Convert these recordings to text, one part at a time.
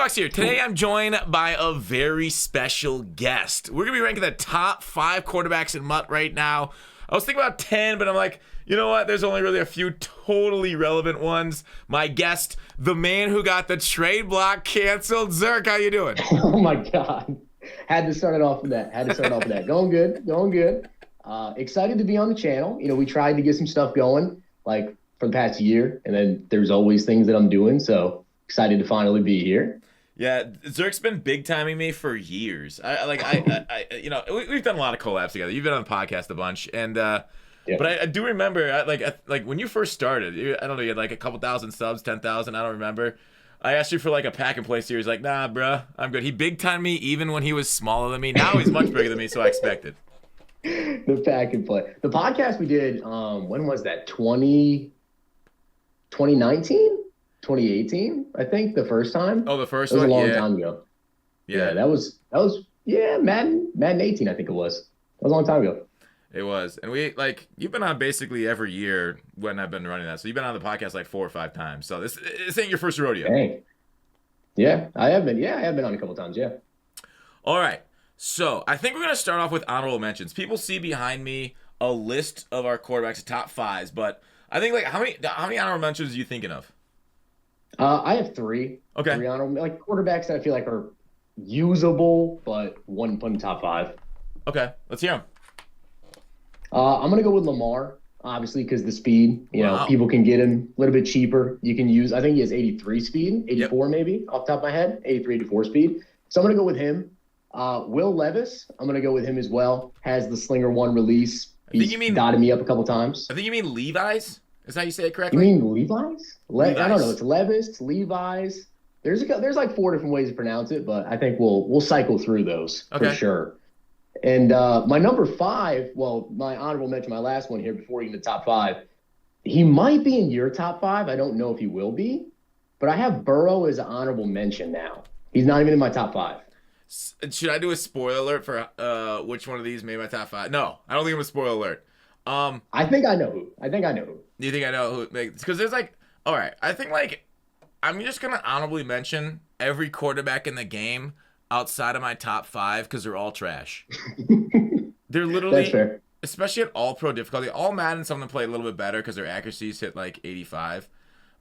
Bucks here. Today I'm joined by a very special guest. We're going to be ranking the top 5 quarterbacks in MUT right now. I was thinking about 10, but I'm like, you know what? There's only really a few totally relevant ones. My guest, the man who got the trade block canceled. Zirk, how you doing? Oh, my God. Had to start it off with that. Going good. Excited to be on the channel. You know, we tried to get some stuff going, like, for the past year, and then there's always things that I'm doing, so excited to finally be here. Yeah, Zirk's been big timing me for years. You know, we've done a lot of collabs together. You've been on the podcast a bunch, and but I do remember, like when you first started, I don't know, you had like a couple thousand subs, 10,000, I don't remember. I asked you for like a pack and play series, like, nah, bruh, I'm good. He big timed me even when he was smaller than me. Now he's much bigger than me, so I expected. The pack and play. The podcast we did, when was that? 2019? 2018, I think, the first time. Oh, the first one? That was a long time ago. Yeah, that was Madden 18, I think it was. That was a long time ago. It was. And you've been on basically every year when I've been running that. So you've been on the podcast like 4 or 5 times. So this ain't your first rodeo. Dang. Yeah, I have been. Yeah, I have been on a couple times, yeah. All right. So I think we're going to start off with honorable mentions. People see behind me a list of our quarterbacks, top 5s, but I think, like, how many honorable mentions are you thinking of? I have 3. Okay. 3 honorable, like, quarterbacks that I feel like are usable, but wouldn't put in top 5. Okay, let's hear them. I'm gonna go with Lamar, obviously, because the speed. You know, people can get him a little bit cheaper. You can use. I think he has 83 speed, 84 maybe, off the top of my head, 83, 84 speed. So I'm gonna go with him. Will Levis, I'm gonna go with him as well. Has the Slinger 1 release. He's dotted me up a couple times. I think you mean Levi's. Is that how you say it correctly? You mean Levi's? I don't know. It's Levis, it's Levi's. There's like 4 different ways to pronounce it, but I think we'll cycle through those for sure. And my number 5, well, my honorable mention, my last one here before even the top 5, he might be in your top 5. I don't know if he will be, but I have Burrow as an honorable mention now. He's not even in my top 5. Should I do a spoiler alert for which one of these made my top 5? No, I don't think I'm a spoiler alert. I think I know who. Do you think I know who makes? Because there's like, all right, I think like I'm just gonna honorably mention every quarterback in the game outside of my top 5 because they're all trash. They're literally, that's fair. Especially at all pro difficulty. All Madden, some of them play a little bit better because their accuracies hit like 85.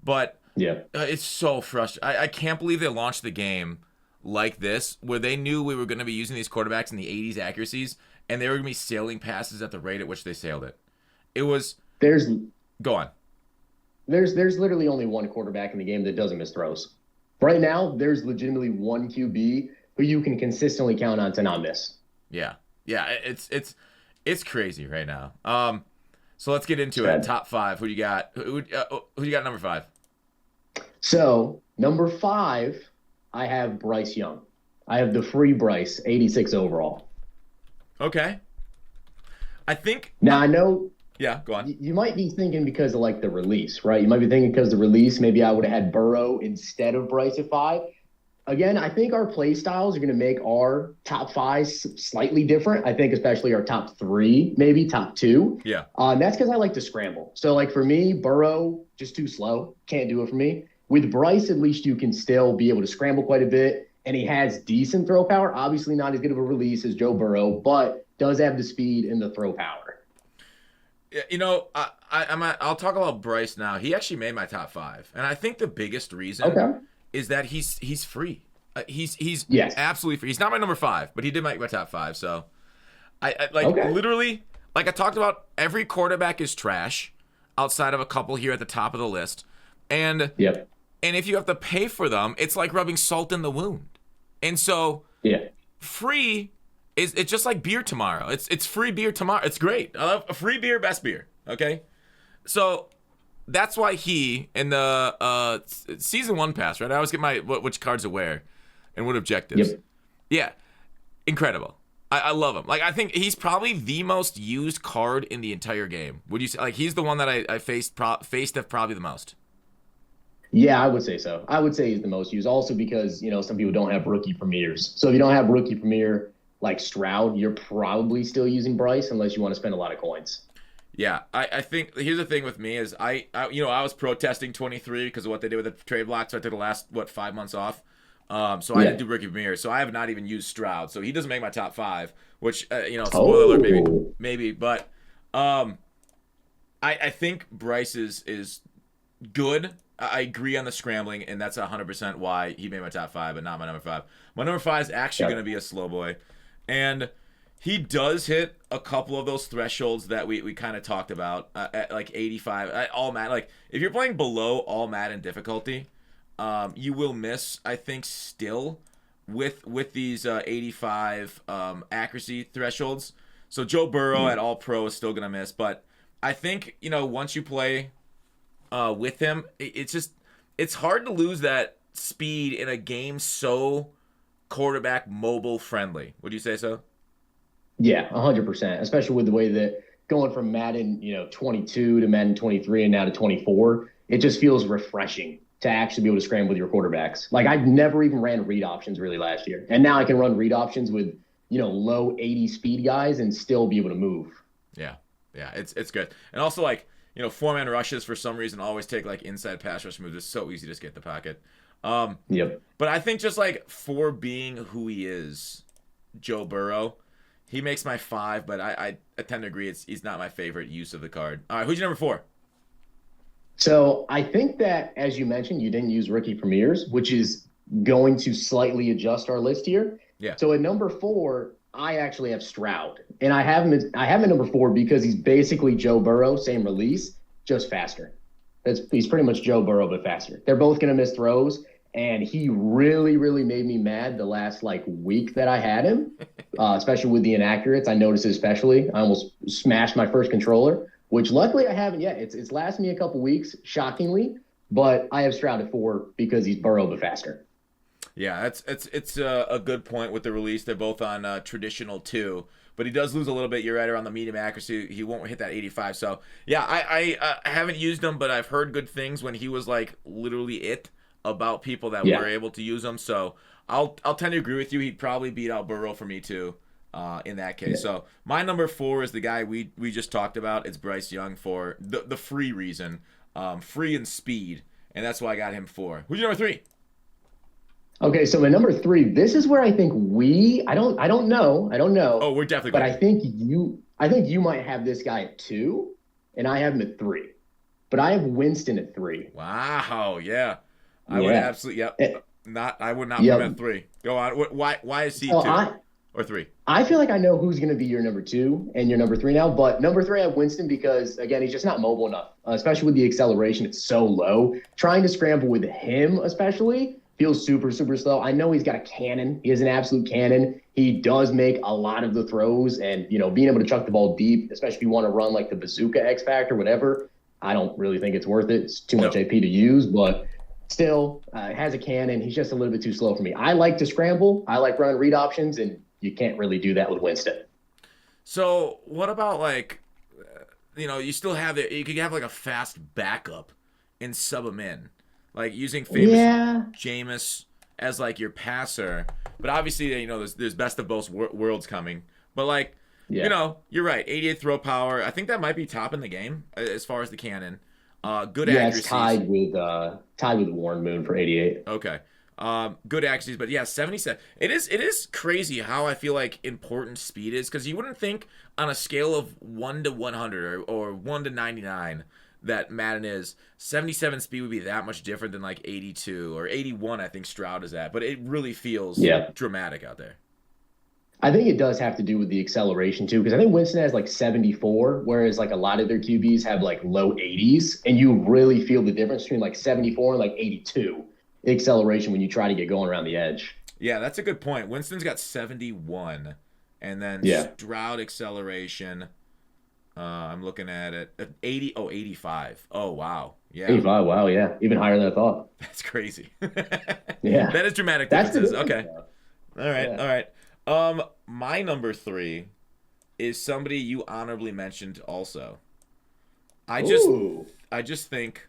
But yeah, it's so frustrating. I can't believe they launched the game like this, where they knew we were going to be using these quarterbacks in the 80s accuracies, and they were going to be sailing passes at the rate at which they sailed it. It was. Go on. There's literally only one quarterback in the game that doesn't miss throws. Right now, there's legitimately one QB who you can consistently count on to not miss. Yeah, it's crazy right now. So let's get into it. Top 5. Who do you got? Who you got number 5? So number 5, I have Bryce Young. I have the free Bryce, 86 overall. Okay. I think. Now I know. Yeah, go on. You might be thinking because of like the release, right? You might be thinking because of the release, maybe I would have had Burrow instead of Bryce at 5. Again, I think our play styles are going to make our top 5 slightly different. I think especially our top 3, maybe top 2. Yeah. And that's because I like to scramble. So like for me, Burrow, just too slow. Can't do it for me. With Bryce, at least you can still be able to scramble quite a bit. And he has decent throw power. Obviously not as good of a release as Joe Burrow, but does have the speed and the throw power. You know, I'll talk about Bryce now. He actually made my top 5. And I think the biggest reason is that he's free. He's absolutely free. He's not my number 5, but he did make my top 5. So literally, like I talked about, every quarterback is trash outside of a couple here at the top of the list. And and if you have to pay for them, it's like rubbing salt in the wound. And so free it's just like beer tomorrow. It's free beer tomorrow. It's great. I love a free beer, best beer. Okay, so that's why he in the season 1 pass, right? I always get my which cards to wear and what objectives. Yeah, incredible. I love him. Like I think he's probably the most used card in the entire game. Would you say like he's the one that I faced probably the most? Yeah, I would say so. I would say he's the most used. Also because, you know, some people don't have rookie premieres. So if you don't have rookie premiere like Stroud, you're probably still using Bryce unless you want to spend a lot of coins. Yeah, I think here's the thing with me is I was protesting 23 because of what they did with the trade block, so I took the last 5 months off. So I didn't do rookie premier. So I have not even used Stroud. So he doesn't make my top 5, which spoiler alert, maybe. But I think Bryce is good. I agree on the scrambling, and that's 100% why he made my top 5, but not my number 5. My number 5 is actually going to be a slow boy, and he does hit a couple of those thresholds that we kind of talked about at like 85 all Madden. Like if you're playing below all Madden difficulty, you will miss. I think still with these 85 accuracy thresholds. So Joe Burrow at all pro is still gonna miss, but I think once you play with him, it's hard to lose that speed in a game so quarterback mobile friendly. Would you say so? Yeah, 100%. Especially with the way that going from Madden 22 to Madden 23 and now to 24, it just feels refreshing to actually be able to scramble with your quarterbacks. Like I never even ran read options really last year, and now I can run read options with low 80 speed guys and still be able to move. Yeah, it's good. And also like 4-man rushes for some reason always take like inside pass rush moves. It's so easy to just get the pocket. Yep. But I think just like for being who he is, Joe Burrow, he makes my 5. But I tend to agree he's not my favorite use of the card. All right, who's your number 4? So I think that, as you mentioned, you didn't use rookie premieres, which is going to slightly adjust our list here. Yeah. So at number 4, I actually have Stroud, and I have him at number 4 because he's basically Joe Burrow, same release, just faster. He's pretty much Joe Burrow but faster. They're both gonna miss throws, and he really, really made me mad the last week that I had him, especially with the inaccurates. I noticed it especially. I almost smashed my first controller, which luckily I haven't yet. It's lasted me a couple weeks, shockingly, but I have Stroud at 4 because he's Burrow but faster. Yeah, it's a good point with the release. They're both on traditional 2, but he does lose a little bit. You're right, around the medium accuracy. He won't hit that 85. So yeah, I haven't used him, but I've heard good things when he was like literally about people that were able to use him. So I'll tend to agree with you. He'd probably beat out Burrow for me too. In that case. Yeah. So my number 4 is the guy we just talked about. It's Bryce Young for the free reason, free and speed, and that's why I got him 4. Who's your number 3? Okay, so my number 3. This is where I think I don't know. Oh, we're definitely. But I think you might have this guy at 2, and I have him at 3. But I have Winston at 3. Wow. Yeah. I would absolutely. Yep. I would not put him at 3. Go on. Why is he 2? Or 3? I feel like I know who's going to be your number 2 and your number 3 now. But number 3, I have Winston because, again, he's just not mobile enough, especially with the acceleration. It's so low. Trying to scramble with him, especially, feels super, super slow. I know he's got a cannon. He is an absolute cannon. He does make a lot of the throws. And, being able to chuck the ball deep, especially if you want to run like the bazooka X Factor, whatever, I don't really think it's worth it. It's too much AP to use. But still, has a cannon. He's just a little bit too slow for me. I like to scramble. I like running read options, and you can't really do that with Winston. So what about you still have you could have like a fast backup and sub him in, like using famous Jameis as like your passer. But obviously, there's best of both worlds coming. But you're right. 88 throw power. I think that might be top in the game as far as the cannon. Good accuracy. It's tied with Warren Moon for 88. Okay. Good accuracies, but yeah, 77. It is crazy how I feel like important speed is, because you wouldn't think on a scale of 1 to 100 or 1 to 99 that Madden is 77 speed would be that much different than like 82 or 81. I think Stroud is at, but it really feels dramatic out there. I think it does have to do with the acceleration too, because I think Winston has like 74, whereas like a lot of their QBs have like low 80s, and you really feel the difference between like 74 and like 82 acceleration when you try to get going around the edge. Yeah, that's a good point. Winston's got 71, and then Stroud acceleration. I'm looking at it. 85. Oh, wow. Yeah. 85, wow, yeah. Even higher than I thought. That's crazy. Yeah. That is dramatic differences. Okay. All right. My number 3 is somebody you honorably mentioned also. I just think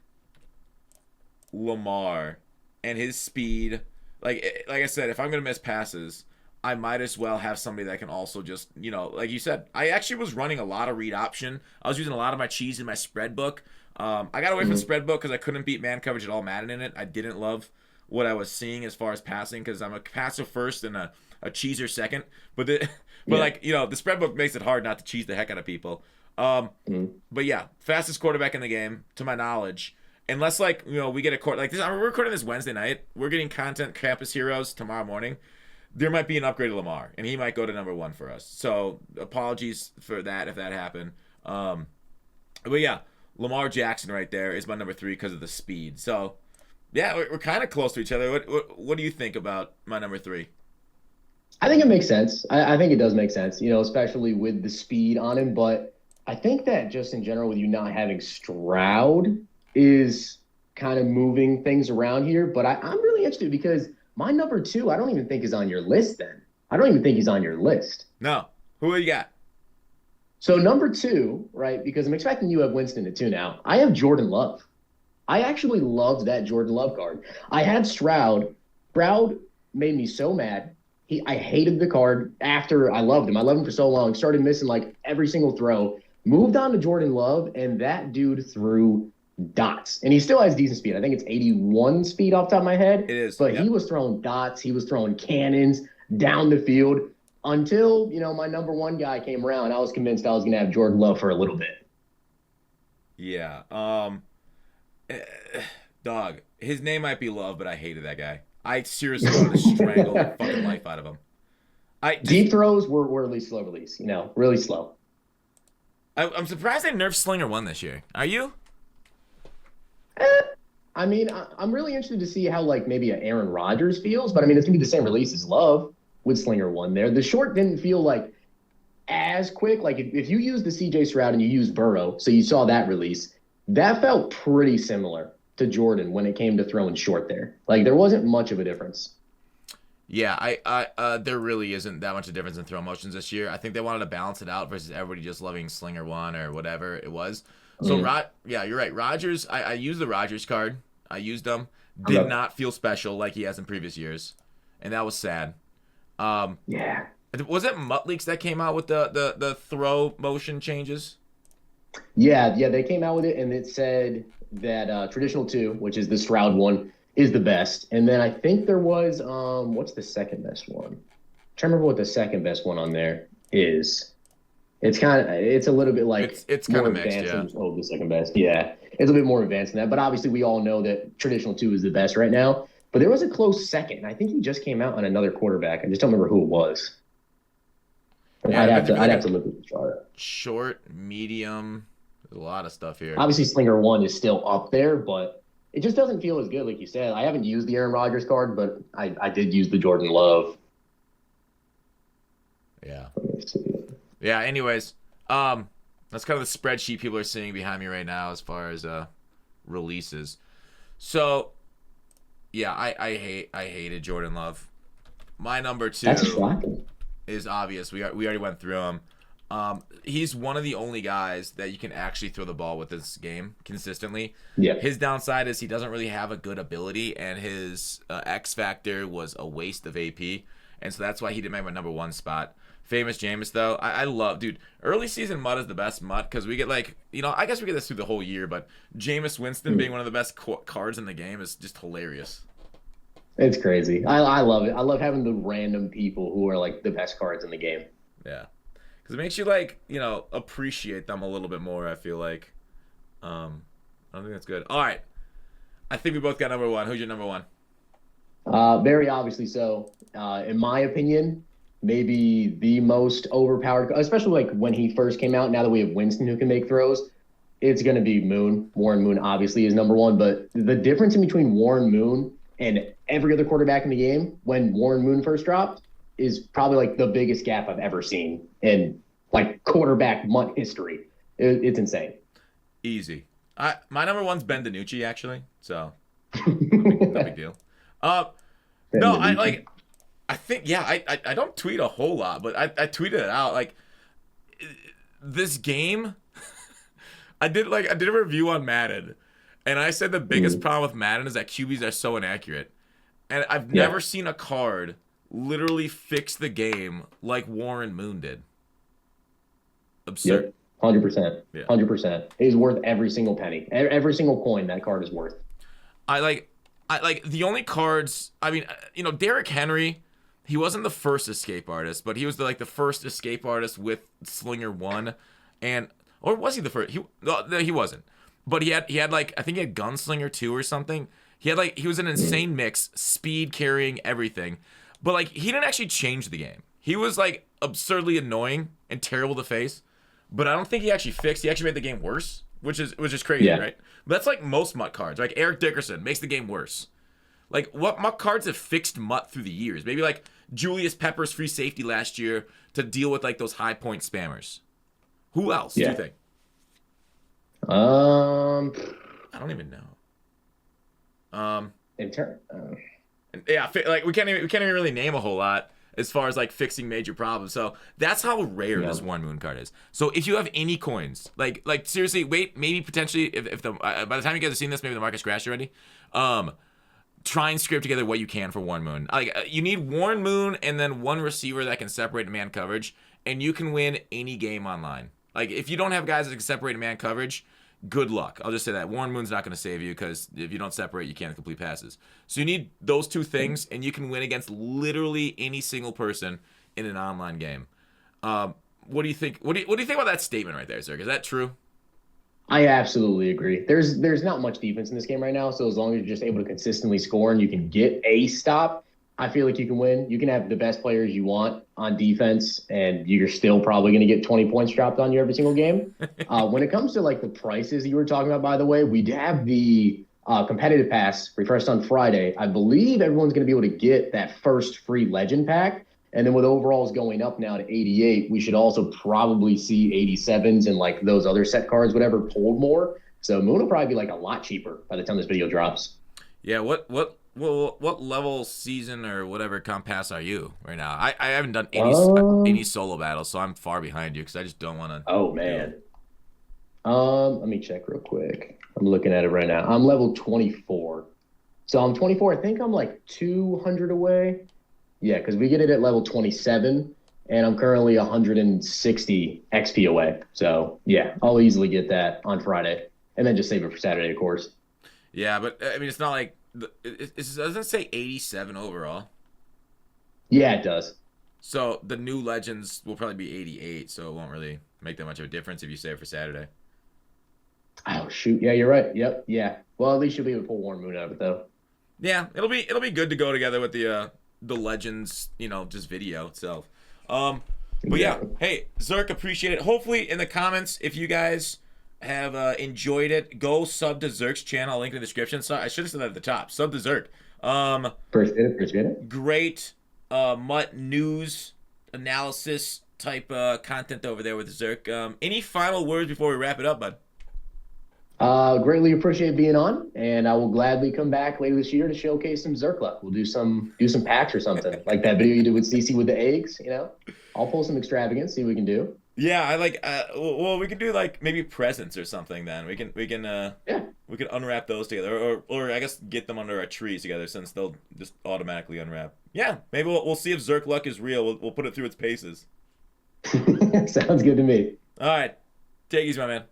Lamar and his speed, like I said, if I'm going to miss passes, I might as well have somebody that can also just, like you said, I actually was running a lot of read option. I was using a lot of my cheese in my spread book. I got away from spread book because I couldn't beat man coverage at all Madden in it. I didn't love what I was seeing as far as passing, because I'm a passer first and a cheeser second. But like, the spread book makes it hard not to cheese the heck out of people. But yeah, fastest quarterback in the game, to my knowledge. Unless, like, we get a court like this. We're recording this Wednesday night. We're getting content Campus Heroes tomorrow morning. There might be an upgrade to Lamar, and he might go to number 1 for us. So apologies for that if that happened. But yeah, Lamar Jackson right there is my number 3 because of the speed. So yeah, we're kind of close to each other. What do you think about my number 3? I think it makes sense. I think it does make sense, especially with the speed on him. But I think that just in general, with you not having Stroud is kind of moving things around here. But I'm really interested because my number 2, I don't even think is on your list then. I don't even think he's on your list. No. Who you got? So number 2, right, because I'm expecting you have Winston at 2 now. I have Jordan Love. I actually loved that Jordan Love card. I had Stroud. Stroud made me so mad. I hated the card after I loved him. I loved him for so long. Started missing like every single throw. Moved on to Jordan Love, and that dude threw dots. And he still has decent speed. I think it's 81 speed off the top of my head. It is. But He was throwing dots. He was throwing cannons down the field until, my number 1 guy came around. I was convinced I was going to have Jordan Love for a little bit. Yeah. Dog, his name might be Love, but I hated that guy. I seriously wanted to strangle the fucking life out of him. Deep throws were really slow release, really slow. I'm surprised they nerfed Slinger 1 this year. Are you? I mean, I'm really interested to see how, like, maybe an Aaron Rodgers feels, but I mean, it's going to be the same release as Love with Slinger 1 there. The short didn't feel like as quick. Like, if you use the CJ Stroud and you use Burrow, so you saw that release, that felt pretty similar to Jordan when it came to throwing short there. Like, there wasn't much of a difference. Yeah, there really isn't that much of a difference in throw motions this year. I think they wanted to balance it out versus everybody just loving Slinger 1 or whatever it was. So, yeah, you're right. Rodgers, I used the Rodgers card. I used them. Did not feel special like he has in previous years. And that was sad. Yeah. Was it MUT Leaks that came out with the throw motion changes? Yeah, they came out with it, and it said that traditional 2, which is the Stroud one, is the best. And then I think there was, what's the second best one? I'm trying to remember what the second best one on there is. It's a little bit like it's kind of mixed, yeah. Oh, the second best, yeah. It's a bit more advanced than that, but obviously we all know that traditional 2 is the best right now. But there was a close second. I think he just came out on another quarterback. I just don't remember who it was. Yeah, I'd have to look at the chart. Short, medium, there's a lot of stuff here. Obviously, Slinger 1 is still up there, but it just doesn't feel as good, like you said. I haven't used the Aaron Rodgers card, but I did use the Jordan Love. Yeah. Yeah, anyways, that's kind of the spreadsheet people are seeing behind me right now as far as releases. So, yeah, I hated Jordan Love. My number 2 is obvious. We already went through him. He's one of the only guys that you can actually throw the ball with this game consistently. Yeah. His downside is he doesn't really have a good ability, and his X factor was a waste of AP, and so that's why he didn't make my number 1 spot. Famous Jameis, though, I love, dude. Early season MUT is the best MUT because we get I guess we get this through the whole year, but Jameis Winston being one of the best cards in the game is just hilarious. It's crazy. I love it. I love having the random people who are like the best cards in the game. Yeah, because it makes you appreciate them a little bit more. I feel like, I think that's good. All right, I think we both got number 1. Who's your number 1? Very obviously so. In my opinion, maybe the most overpowered, especially like when he first came out. Now that we have Winston who can make throws, it's going to be Moon. Warren Moon obviously is number 1, but the difference in between Warren Moon and every other quarterback in the game when Warren Moon first dropped is probably like the biggest gap I've ever seen in like quarterback MUT history. It's insane. Easy. My number 1's Ben DiNucci actually, so no big deal. No, I think, yeah, I don't tweet a whole lot, but I tweeted it out. Like, this game, I did a review on Madden, and I said the biggest problem with Madden is that QBs are so inaccurate. And I've never seen a card literally fix the game like Warren Moon did. Absurd. Yep. 100%. Yeah. 100%. It is worth every single penny. Every single coin that card is worth. I like the only cards. I mean, Derrick Henry. He wasn't the first escape artist, but he was the first escape artist with Slinger 1, or was he the first? No, he wasn't. But he had like, I think he had Gunslinger 2 or something. He was an insane mix, speed, carrying, everything. But like, he didn't actually change the game. He was like absurdly annoying and terrible to face. But I don't think he actually fixed. He actually made the game worse, which is crazy, right? But that's like most MUT cards. Like Eric Dickerson makes the game worse. Like, what MUT cards have fixed MUT through the years? Maybe like Julius Pepper's free safety last year to deal with like those high point spammers. Who else do you think? I don't even know. Like we can't even really name a whole lot as far as like fixing major problems. So that's how rare this Warren Moon card is. So if you have any coins, like seriously, wait, maybe potentially if the by the time you guys have seen this, maybe the market's crashed already. Try and scrape together what you can for Warren Moon. Like you need Warren Moon and then one receiver that can separate man coverage, and you can win any game online. Like if you don't have guys that can separate man coverage, good luck. I'll just say that Warren Moon's not going to save you because if you don't separate, you can't complete passes. So you need those two things, and you can win against literally any single person in an online game. What do you think? What do you think about that statement right there, Zirk? Is that true? I absolutely agree. There's not much defense in this game right now, so as long as you're just able to consistently score and you can get a stop, I feel like you can win. You can have the best players you want on defense, and you're still probably going to get 20 points dropped on you every single game. When it comes to like the prices you were talking about, by the way, we have the competitive pass refreshed on Friday. I believe everyone's going to be able to get that first free legend pack. And then with overalls going up now to 88, we should also probably see 87s and like those other set cards, whatever, pulled more. So Moon will probably be like a lot cheaper by the time this video drops. Yeah, what level season or whatever comp pass are you right now? I haven't done any solo battles, so I'm far behind you because I just don't want to. Oh man. Let me check real quick. I'm looking at it right now. I'm level 24. So I'm 24. I think I'm like 200 away. Yeah, because we get it at level 27, and I'm currently 160 XP away. So, yeah, I'll easily get that on Friday, and then just save it for Saturday, of course. Yeah, but, I mean, it's not like it doesn't say 87 overall. Yeah, it does. So, the new Legends will probably be 88, so it won't really make that much of a difference if you save it for Saturday. Oh, shoot. Yeah, you're right. Yep, yeah. Well, at least you'll be able to pull Warren Moon out of it, though. Yeah, it'll be good to go together with the Legends, just video itself. But yeah, hey, Zirk, appreciate it. Hopefully in the comments, if you guys have enjoyed it, go sub to Zirk's channel. I'll link in the description. So I should have said that at the top. Sub to Zirk. First minute. Great MUT news analysis type content over there with Zirk. Any final words before we wrap it up, bud? Greatly appreciate being on, and I will gladly come back later this year to showcase some Zirk luck. We'll do some packs or something like that video you did with CC with the eggs. I'll pull some extravagance, see what we can do. Yeah, I like. Well, we can do like maybe presents or something. Then we can we can unwrap those together, or I guess get them under our trees together since they'll just automatically unwrap. Yeah, maybe we'll see if Zirk luck is real. We'll put it through its paces. Sounds good to me. All right, take it easy, my man.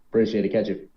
Appreciate it. Catch you.